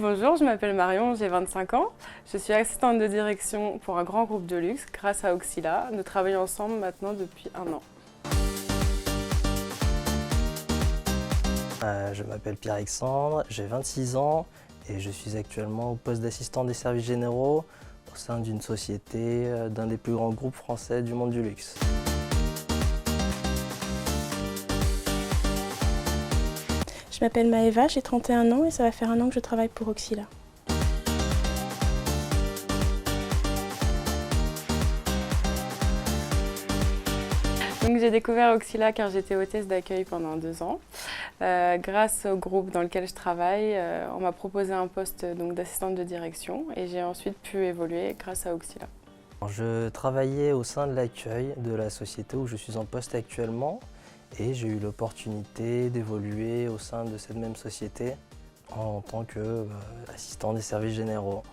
Bonjour, je m'appelle Marion, j'ai 25 ans. Je suis assistante de direction pour un grand groupe de luxe grâce à Auxila. Nous travaillons ensemble maintenant depuis 1 an. Je m'appelle Pierre-Alexandre, j'ai 26 ans et je suis actuellement au poste d'assistant des services généraux au sein d'une société d'un des plus grands groupes français du monde du luxe. Je m'appelle Maëva, j'ai 31 ans et ça va faire 1 an que je travaille pour Auxila. Donc j'ai découvert Auxila car j'étais hôtesse d'accueil pendant 2 ans. Grâce au groupe dans lequel je travaille, on m'a proposé un poste d'assistante de direction et j'ai ensuite pu évoluer grâce à Auxila. Je travaillais au sein de l'accueil de la société où je suis en poste actuellement et j'ai eu l'opportunité d'évoluer au sein de cette même société en tant qu'assistant des services généraux.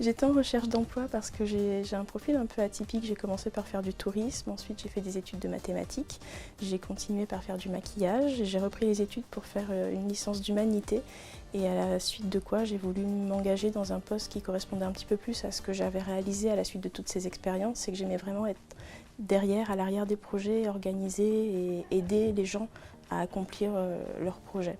J'étais en recherche d'emploi parce que j'ai un profil un peu atypique. J'ai commencé par faire du tourisme, ensuite j'ai fait des études de mathématiques, j'ai continué par faire du maquillage, j'ai repris les études pour faire une licence d'humanité et à la suite de quoi j'ai voulu m'engager dans un poste qui correspondait un petit peu plus à ce que j'avais réalisé à la suite de toutes ces expériences. C'est que j'aimais vraiment être derrière, à l'arrière des projets, organiser et aider les gens à accomplir leurs projets.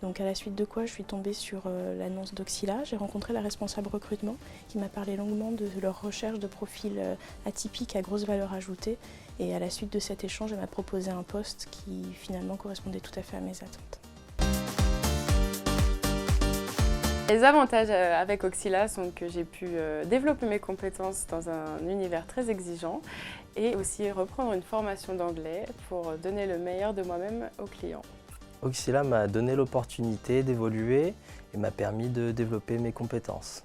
Donc à la suite de quoi je suis tombée sur l'annonce d'Auxila. J'ai rencontré la responsable recrutement qui m'a parlé longuement de leur recherche de profils atypiques à grosse valeur ajoutée. Et à la suite de cet échange, elle m'a proposé un poste qui finalement correspondait tout à fait à mes attentes. Les avantages avec Auxila sont que j'ai pu développer mes compétences dans un univers très exigeant et aussi reprendre une formation d'anglais pour donner le meilleur de moi-même aux clients. Auxila m'a donné l'opportunité d'évoluer et m'a permis de développer mes compétences.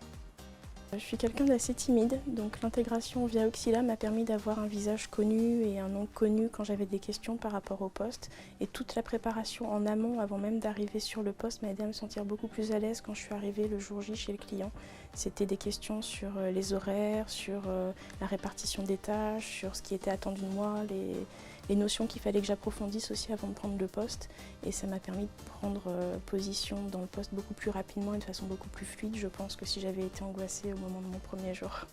Je suis quelqu'un d'assez timide, donc l'intégration via Auxila m'a permis d'avoir un visage connu et un nom connu quand j'avais des questions par rapport au poste. Et toute la préparation en amont, avant même d'arriver sur le poste, m'a aidé à me sentir beaucoup plus à l'aise quand je suis arrivée le jour J chez le client. C'était des questions sur les horaires, sur la répartition des tâches, sur ce qui était attendu de moi, les notions qu'il fallait que j'approfondisse aussi avant de prendre le poste. Et ça m'a permis de prendre position dans le poste beaucoup plus rapidement et de façon beaucoup plus fluide, je pense, que si j'avais été angoissée au moment de mon premier jour.